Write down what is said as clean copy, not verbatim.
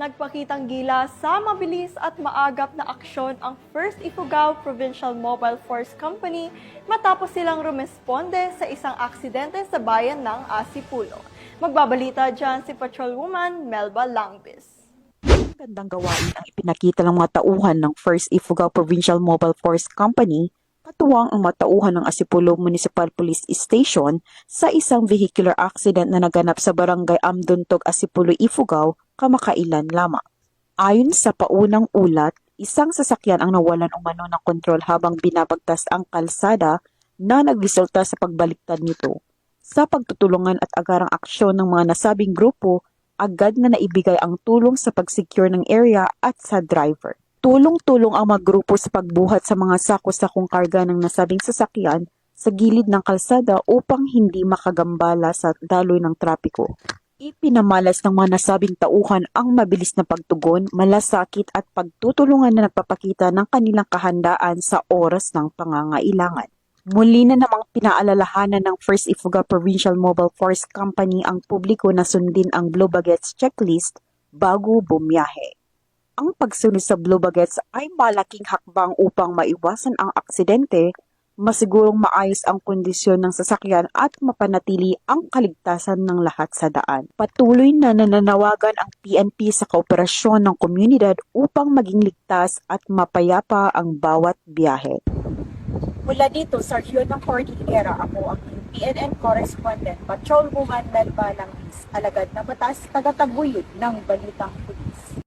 Nagpakitang gila sa mabilis at maagap na aksyon ang First Ifugao Provincial Mobile Force Company matapos silang rumesponde sa isang aksidente sa bayan ng Asipulo. Magbabalita dyan si Patrolwoman Melba Langbis. Gandang gawain ang ipinakita ng mga tauhan ng First Ifugao Provincial Mobile Force Company, katuwang ang mga tauhan ng Asipulo Municipal Police Station sa isang vehicular accident na naganap sa barangay Amduntog, Asipulo, Ifugao, kamakailan lamang. Ayon sa paunang ulat, isang sasakyan ang nawalan umano ng kontrol habang binabagtas ang kalsada na nagresulta sa pagbaliktad nito. Sa pagtutulungan at agarang aksyon ng mga nasabing grupo, agad na naibigay ang tulong sa pag-secure ng area at sa driver. Tulong-tulong ang mga grupo sa pagbuhat sa mga sako-sakong karga ng nasabing sasakyan sa gilid ng kalsada upang hindi makagambala sa daloy ng trapiko. Ipinamalas ng mga nasabing tauhan ang mabilis na pagtugon, malasakit at pagtutulungan na nagpapakita ng kanilang kahandaan sa oras ng pangangailangan. Muli na namang pinaalalahanan ng First Ifugao Provincial Mobile Force Company ang publiko na sundin ang Blue Baguettes checklist bago bumiyahe. Ang pagsunod sa Blue Baguettes ay malaking hakbang upang maiwasan ang aksidente, masigurong maayos ang kondisyon ng sasakyan at mapanatili ang kaligtasan ng lahat sa daan. Patuloy na nananawagan ang PNP sa kooperasyon ng komunidad upang maging ligtas at mapayapa ang bawat biyahe. Mula dito sa rehiyon ng Cordillera, ako ang PNN correspondent, Patrolwoman Melba Langbis, alagad na batas, tagataguyod ng Balitang Huli.